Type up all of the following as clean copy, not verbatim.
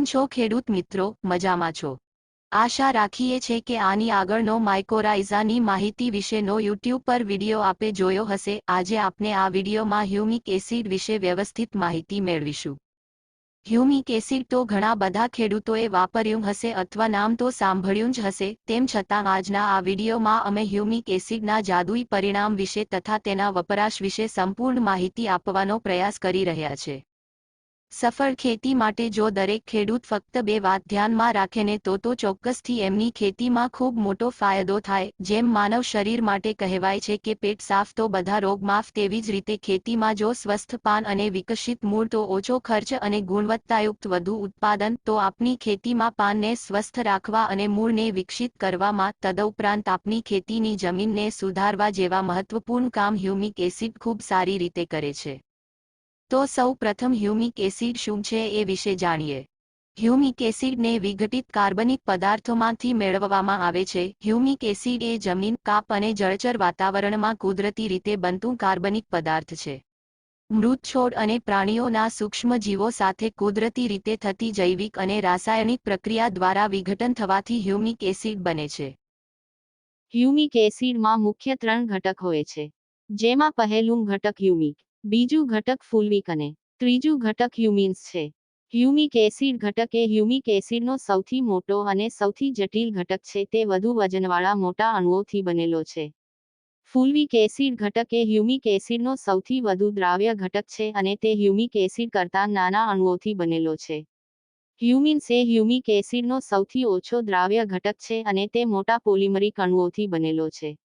છો ખેડૂત મિત્રો, મજામાં છો? આશા રાખીએ છે કે આની આગળનો માયકોરાઇઝાની માહિતી વિશેનો યુટ્યુબ પર વિડિયો આપે જોયો હશે. આજે આપણે આ વિડિયોમાં હ્યુમિક એસિડ વિશે વ્યવસ્થિત માહિતી મેળવીશું. હ્યુમિક એસિડ તો ઘણા બધા ખેડૂતોએ વાપર્યું હશે અથવા નામ તો સાંભળ્યું જ હશે. તેમ છતાં આજના આ વિડિયોમાં અમે હ્યુમિક એસિડના જાદુઈ પરિણામ વિશે તથા તેના વપરાશ વિશે સંપૂર્ણ માહિતી આપવાનો પ્રયાસ કરી રહ્યા છે. સફળ ખેતી માટે જો દરેક ખેડૂત ફક્ત બે વાત ધ્યાનમાં રાખે ને તો ચોક્કસથી એમની ખેતીમાં ખૂબ મોટો ફાયદો થાય. જેમ માનવ શરીર માટે કહેવાય છે કે પેટ સાફ તો બધા રોગ માફ, તેવી જ રીતે ખેતીમાં જો સ્વસ્થ પાન અને વિકસિત મૂળ તો ઓછો ખર્ચ અને ગુણવત્તાયુક્ત વધુ ઉત્પાદન. તો આપણી ખેતીમાં પાનને સ્વસ્થ રાખવા અને મૂળને વિકસિત કરવામાં, તદુપરાંત આપણી ખેતીની જમીનને સુધારવા જેવા મહત્વપૂર્ણ કામ હ્યુમિક એસિડ ખૂબ સારી રીતે કરે છે. તો સૌ પ્રથમ હ્યુમિક એસિડ શું છે એ વિશે જાણીએ. હ્યુમિક એસિડને વિઘટિત કાર્બનિક પદાર્થોમાંથી મેળવવામાં આવે છે. હ્યુમિક એસિડ એ જમીન, કાપ અને જળચર વાતાવરણમાં કુદરતી રીતે બનતું કાર્બનિક પદાર્થ છે. મૃત છોડ અને પ્રાણીઓના સૂક્ષ્મ જીવો સાથે કુદરતી રીતે થતી જૈવિક અને રાસાયણિક પ્રક્રિયા દ્વારા વિઘટન થવાથી હ્યુમિક એસિડ બને છે. હ્યુમિક એસિડમાં મુખ્ય 3 ઘટક હોય છે, જેમાં પહેલું ઘટક હ્યુમિક, બીજું ઘટક ફુલ્વિક અને ત્રીજું ઘટક હ્યુમિન્સ છે. હ્યુમિક એસિડ ઘટક એ હ્યુમિક એસિડનો સૌથી મોટો અને સૌથી જટિલ ઘટક છે. તે વધુ વજનવાળા મોટા અણુઓથી બનેલો છે. ફુલ્વિક એસિડ ઘટક એ હ્યુમિક એસિડનો સૌથી વધુ દ્રાવ્ય ઘટક છે અને તે હ્યુમિક એસિડ કરતાં નાના અણુઓથી બનેલો છે. હ્યુમિન્સ એ હ્યુમિક એસિડનો સૌથી ઓછો દ્રાવ્ય ઘટક છે અને તે મોટા પોલિમરિક અણુઓથી બનેલો છે.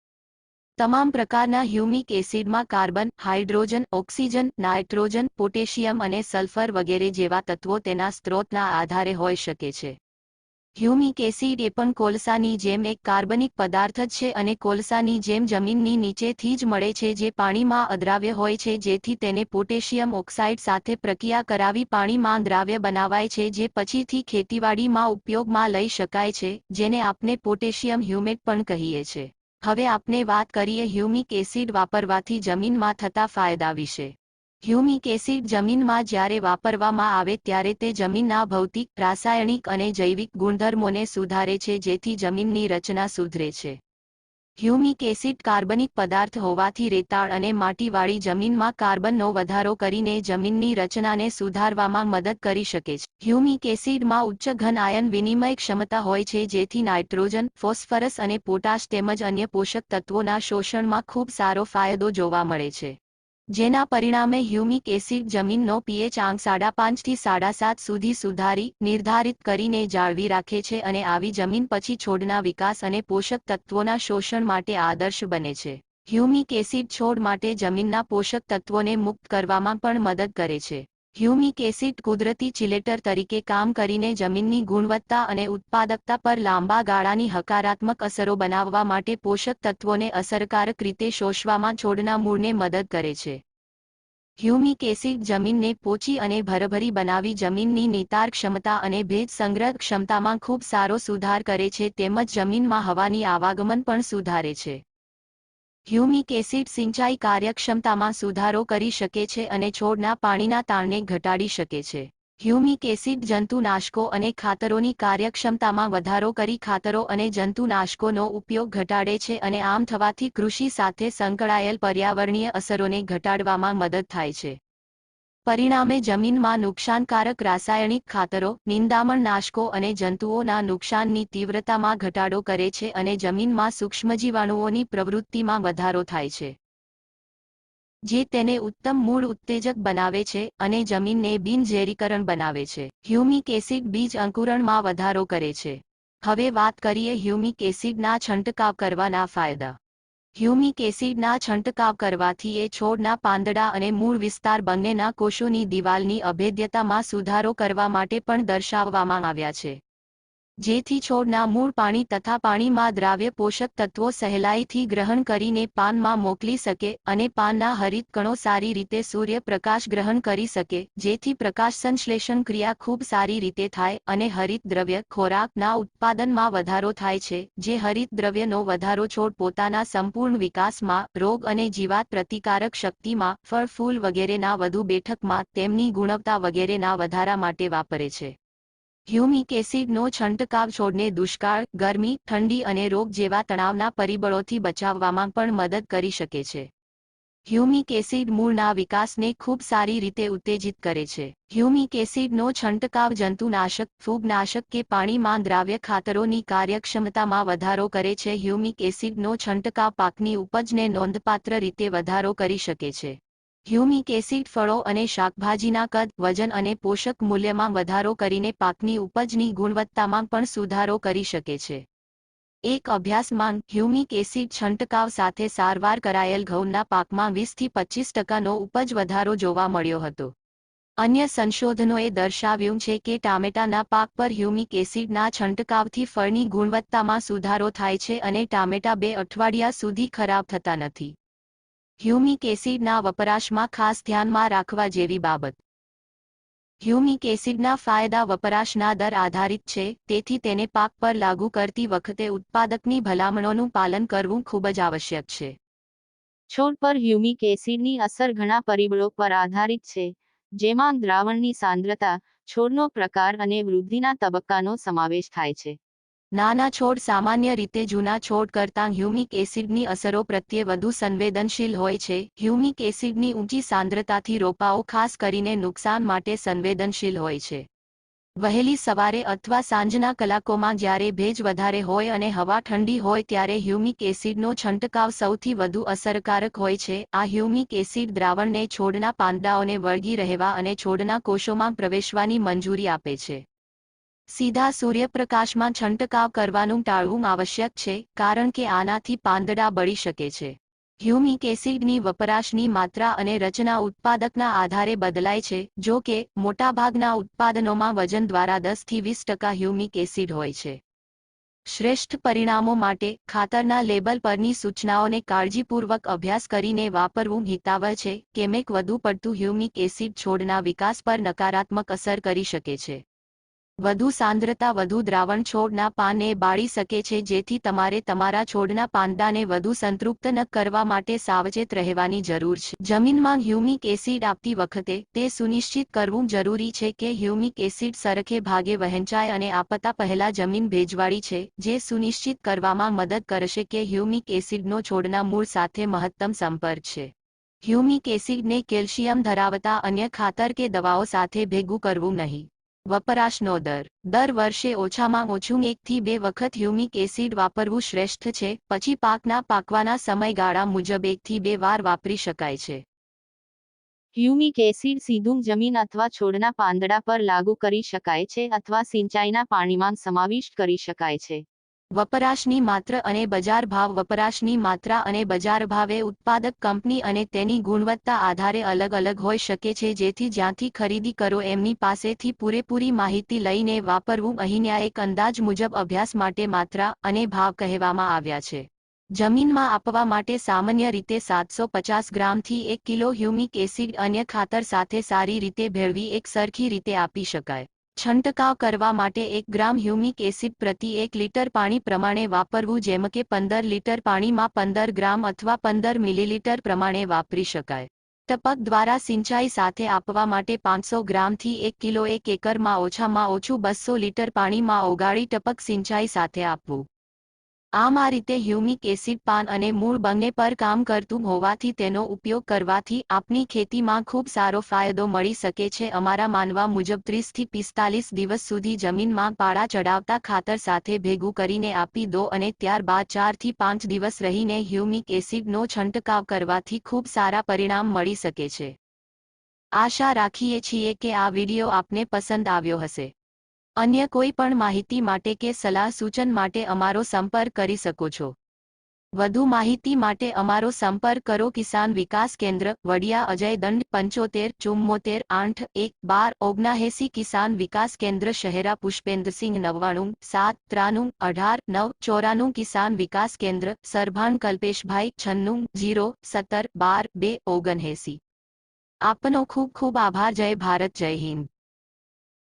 તમામ પ્રકારના હ્યુમિક એસિડમાં carbon, hydrogen, oxygen, nitrogen, potassium અને સલ્ફર વગેરે જેવા તત્વો તેના સ્ત્રોતના આધારે હોઈ શકે છે. હ્યુમિક એસિડ એ પણ કોલસાની જેમ એક કાર્બનિક પદાર્થ જ છે અને કોલસાની જેમ જમીનની નીચેથી જ મળે છે, જે પાણીમાં અદ્રાવ્ય હોય છે, જેથી તેને પોટેશિયમ ઓક્સાઇડ સાથે પ્રક્રિયા કરાવી પાણીમાં દ્રાવ્ય બનાવાય છે, જે પછીથી ખેતીવાડીમાં ઉપયોગમાં લઈ શકાય છે, જેને આપણે પોટેશિયમ હ્યુમેટ પણ કહીએ છીએ. હવે આપણે વાત કરીએ હ્યુમિક એસિડ વાપરવાથી જમીનમાં થતા ફાયદા વિશે. હ્યુમિક એસિડ જમીનમાં જ્યારે વાપરવામાં આવે ત્યારે તે જમીનના ભૌતિક, રાસાયણિક અને જૈવિક ગુણધર્મોને સુધારે છે, જેથી જમીનની રચના સુધરે છે. હ્યુમિક એસિડ કાર્બનિક પદાર્થ હોવાથી રેતાળ અને માટીવાળી જમીનમાં કાર્બનનો વધારો કરીને જમીનની રચનાને સુધારવામાં મદદ કરી શકે છે. હ્યુમિક એસિડમાં ઉચ્ચ ઘન આયન વિનિમય ક્ષમતા હોય છે, જેથી નાઇટ્રોજન, ફોસ્ફરસ અને પોટાશ તેમજ અન્ય પોષક તત્વોના શોષણમાં ખૂબ સારો ફાયદો જોવા મળે છે. જેના પરિણામે હ્યુમિક એસિડ જમીનનો પીએચ આંક 5.5 થી 7.5 સુધી સુધારી, નિર્ધારિત કરીને જાળવી રાખે છે અને આવી જમીન પછી છોડના વિકાસ અને પોષક તત્વોના શોષણ માટે આદર્શ બને છે. હ્યુમિક એસિડ છોડ માટે જમીનના પોષક તત્વોને મુક્ત કરવામાં પણ મદદ કરે છે. હ્યુમિક એસિડ કુદરતી ચિલેટર તરીકે કામ કરીને જમીનની ગુણવત્તા અને ઉત્પાદકતા પર લાંબા ગાળાની હકારાત્મક અસરો બનાવવા માટે પોષક તત્વોને અસરકારક રીતે શોષવામાં છોડના મૂળને મદદ કરે છે. હ્યુમિક એસિડ જમીનને પોચી અને ભરભરી બનાવી જમીનની નિતાર ક્ષમતા અને ભેજ સંગ્રહ ક્ષમતામાં ખૂબ સારો સુધાર કરે છે, તેમજ જમીનમાં હવાની આવાગમન પણ સુધારે છે. હ્યુમિક એસિડ સિંચાઈ કાર્યક્ષમતામાં સુધારો કરી શકે છે અને છોડના પાણીના તાણને ઘટાડી શકે છે. હ્યુમિક એસિડ જંતુનાશકો અને ખાતરોની કાર્યક્ષમતામાં વધારો કરી ખાતરો અને જંતુનાશકોનો ઉપયોગ ઘટાડે છે અને આમ થવાથી કૃષિ સાથે સંકળાયેલ પર્યાવરણીય અસરોને ઘટાડવામાં મદદ થાય છે. પરિણામે જમીનમાં નુકસાનકારક રાસાયણિક ખાતરો, નિંદામણનાશકો અને જંતુઓના નુકસાનની તીવ્રતામાં ઘટાડો કરે છે અને જમીનમાં સૂક્ષ્મજીવાણુઓની પ્રવૃત્તિમાં વધારો થાય છે, જે તેને ઉત્તમ મૂળ ઉત્તેજક બનાવે છે અને જમીનને બિનઝેરીકરણ બનાવે છે. હ્યુમિક એસિડ બીજ અંકુરણમાં વધારો કરે છે. હવે વાત કરીએ હ્યુમિક એસિડના છંટકાવ કરવાના ફાયદા. હ્યુમિક એસિડના છંટકાવ કરવાથી એ છોડના પાંદડા અને મૂળ વિસ્તાર બંનેના કોષોની દિવાલની અભેદ્યતામાં સુધારો કરવા માટે પણ દર્શાવવામાં આવ્યા છે, જેથી છોડના મૂળ પાણી તથા પાણીમાં દ્રાવ્ય પોષક તત્વો સહેલાઈથી ગ્રહણ કરીને પાનમાં મોકલી શકે અને પાનના હરિત કણો સારી રીતે સૂર્યપ્રકાશ ગ્રહણ કરી શકે, જેથી પ્રકાશ સંશ્લેષણ ક્રિયા ખૂબ સારી રીતે થાય અને હરિત દ્રવ્ય ખોરાકના ઉત્પાદનમાં વધારો થાય છે. જે હરિત દ્રવ્યનો વધારો છોડ પોતાના સંપૂર્ણ વિકાસમાં, રોગ અને જીવાત પ્રતિકારક શક્તિમાં, ફળ ફૂલ વગેરેના વધુ બેઠકમાં, તેમની ગુણવત્તા વગેરેના વધારા માટે વાપરે છે. હ્યુમિક એસિડનો છંટકાવ છોડને દુષ્કાળ, ગરમી, ઠંડી અને રોગ જેવા તણાવના પરિબળોથી બચાવવામાં પણ મદદ કરી શકે છે. હ્યુમિક એસિડ મૂળના વિકાસને ખૂબ સારી રીતે ઉત્તેજિત કરે છે. હ્યુમિક એસિડનો છંટકાવ જંતુનાશક, ફૂગનાશક કે પાણીમાં દ્રાવ્ય ખાતરોની કાર્યક્ષમતામાં વધારો કરે છે. હ્યુમિક એસિડનો છંટકાવ પાકની ઉપજને નોંધપાત્ર રીતે વધારો કરી શકે છે. હ્યુમિક એસિડ ફળો અને શાકભાજીના કદ, વજન અને પોષક મૂલ્યમાં વધારો કરીને પાકની ઉપજની ગુણવત્તામાં પણ સુધારો કરી શકે છે. એક અભ્યાસમાં હ્યુમિક એસિડ છંટકાવ સાથે સારવાર કરાયેલ ઘઉંના પાકમાં 20 થી 25% ઉપજ વધારો જોવા મળ્યો હતો. અન્ય સંશોધનોએ દર્શાવ્યું છે કે ટામેટાના પાક પર હ્યુમિક એસિડના છંટકાવથી ફળની ગુણવત્તામાં સુધારો થાય છે અને ટામેટા 2 અઠવાડિયા સુધી ખરાબ થતા નથી. હ્યુમિક એસિડના વપરાશમાં ખાસ ધ્યાનમાં રાખવા જેવી બાબત. હ્યુમિક એસિડના ફાયદા વપરાશના દર આધારિત છે, તેથી તેને પાક પર લાગુ કરતી વખતે ઉત્પાદકની ભલામણોનું પાલન કરવું ખૂબ જ આવશ્યક છે. છોડ પર હ્યુમિક એસિડની અસર ઘણા પરિબળો પર આધારિત છે, જેમાં દ્રાવણની સાંદ્રતા, છોડનો પ્રકાર અને વૃદ્ધિના તબક્કાનો સમાવેશ થાય છે. નાના છોડ સામાન્ય રીતે જૂના છોડ કરતાં હ્યુમિક એસિડની અસરો પ્રત્યે વધુ સંવેદનશીલ હોય છે. હ્યુમિક એસિડની ઊંચી સાંદ્રતાથી રોપાઓ ખાસ કરીને નુકસાન માટે સંવેદનશીલ હોય છે. વહેલી સવારે અથવા સાંજના કલાકોમાં જ્યારે ભેજ વધારે હોય અને હવા ઠંડી હોય ત્યારે હ્યુમિક એસિડનો છંટકાવ સૌથી વધુ અસરકારક હોય છે. આ હ્યુમિક એસિડ દ્રાવણને છોડના પાંદડાઓને વળગી રહેવા અને છોડના કોષોમાં પ્રવેશવાની મંજૂરી આપે છે. સીધા સૂર્યપ્રકાશમાં છંટકાવ કરવાનું ટાળવું આવશ્યક છે, કારણ કે આનાથી પાંદડા બળી શકે છે. હ્યુમિક એસિડની વપરાશની માત્રા અને રચના ઉત્પાદકના આધારે બદલાય છે. જો કે, મોટાભાગના ઉત્પાદનોમાં વજન દ્વારા 10 થી 20% હ્યુમિક એસિડ હોય છે. શ્રેષ્ઠ પરિણામો માટે ખાતરના લેબલ પરની સૂચનાઓને કાળજીપૂર્વક અભ્યાસ કરીને વાપરવું હિતાવહ છે. કેમેક વધુ પડતું હ્યુમિક એસિડ છોડના વિકાસ પર નકારાત્મક અસર કરી શકે છે. વધુ સાંદ્રતા વધુ દ્રાવણ છોડના પાનને બાળી શકે છે, જેથી તમારે તમારા છોડના પાંદડાને વધુ સંતૃપ્ત ન કરવા માટે સાવચેત રહેવાની જરૂર છે. જમીનમાં હ્યુમિક એસિડ આપતી વખતે તે સુનિશ્ચિત કરવું જરૂરી છે કે હ્યુમિક એસિડ સરખે ભાગે વહેંચાય અને આપતા પહેલા જમીન ભેજવાળી છે, જે સુનિશ્ચિત કરવામાં મદદ કરશે કે હ્યુમિક એસિડનો છોડના મૂળ સાથે મહત્તમ સંપર્ક છે. હ્યુમિક એસિડને કેલ્શિયમ ધરાવતા અન્ય ખાતર કે દવાઓ સાથે ભેગું કરવું નહીં. વપરાશનો દર વર્ષે ઓછામાં ઓછું 1 થી 2 વખત હ્યુમિક એસિડ વાપરવું શ્રેષ્ઠ છે. પછી પાકના પાકવાના સમયગાળા મુજબ 1 થી 2 વાર વાપરી શકાય છે. હ્યુમિક એસિડ સીધું જમીન અથવા છોડના પાંદડા પર લાગુ કરી શકાય છે અથવા સિંચાઈના પાણીમાં સમાવિષ્ટ કરી શકાય છે. વપરાશની માત્રા અને બજાર ભાવ. વપરાશની માત્રા અને બજાર ભાવ એ ઉત્પાદક કંપની અને તેની ગુણવત્તા આધારે અલગ અલગ હોઈ શકે છે, જેથી જ્યાંથી ખરીદી કરો એમની પાસેથી પૂરેપૂરી માહિતી લઈને વાપરવું. અહીંયા એક અંદાજ મુજબ અભ્યાસ માટે માત્રા અને ભાવ કહેવામાં આવ્યા છે. જમીનમાં આપવા માટે સામાન્ય રીતે 750 ગ્રામથી 1 કિલો હ્યુમિક એસિડ અન્ય ખાતર સાથે સારી રીતે ભેળવી એક સરખી રીતે આપી શકાય. છંટકાવ કરવા માટે 1 ગ્રામ હ્યુમિક એસિડ પ્રતિ 1 લિટર પાણી પ્રમાણે વાપરવું, જેમ કે 15 લિટર પાણીમાં 15 ગ્રામ અથવા 15 મિલીલીટર પ્રમાણે વાપરી શકાય. ટપક દ્વારા સિંચાઈ સાથે આપવા માટે 500 ગ્રામથી 1 કિલો 1 એકરમાં ઓછામાં ઓછું 200 લિટર પાણીમાં ઓગાળી ટપક સિંચાઈ સાથે આપવું. આ રીતે હ્યુમિક એસિડ પાન અને મૂળ બંને પર કામ કરતું હોવાથી તેનો ઉપયોગ કરવાથી આપની ખેતીમાં ખૂબ સારો ફાયદો મળી શકે છે. અમારા માનવા મુજબ 30 થી 45 દિવસ સુધી જમીનમાં પાળા ચડાવતા ખાતર સાથે ભેગું કરીને આપી દો અને ત્યારબાદ 4 થી 5 દિવસ રહીને હ્યુમિક એસિડનો છંટકાવ કરવાથી ખૂબ સારા પરિણામ મળી શકે છે. આશા રાખીએ છીએ કે આ વિડિયો આપને પસંદ આવ્યો હશે. અન્ય કોઈ પણ માહિતી માટે કે સલાહ સૂચન માટે અમારો સંપર્ક કરી શકો છો. વધુ માહિતી માટે અમારો સંપર્ક કરો. કિસાન વિકાસ કેન્દ્ર, વડિયા, અજય દંડ 75 74 8 1 12 79. કિસાન વિકાસ કેન્દ્ર, શહેરા, પુષ્પેન્દ્રસિંહ 99 7 93 18 9 94. કિસાન વિકાસ કેન્દ્ર, સરભાન, કલ્પેશભાઈ 96 0 17 12 2 79. આપનો ખૂબ ખૂબ આભાર. જય ભારત, જય હિન્દ.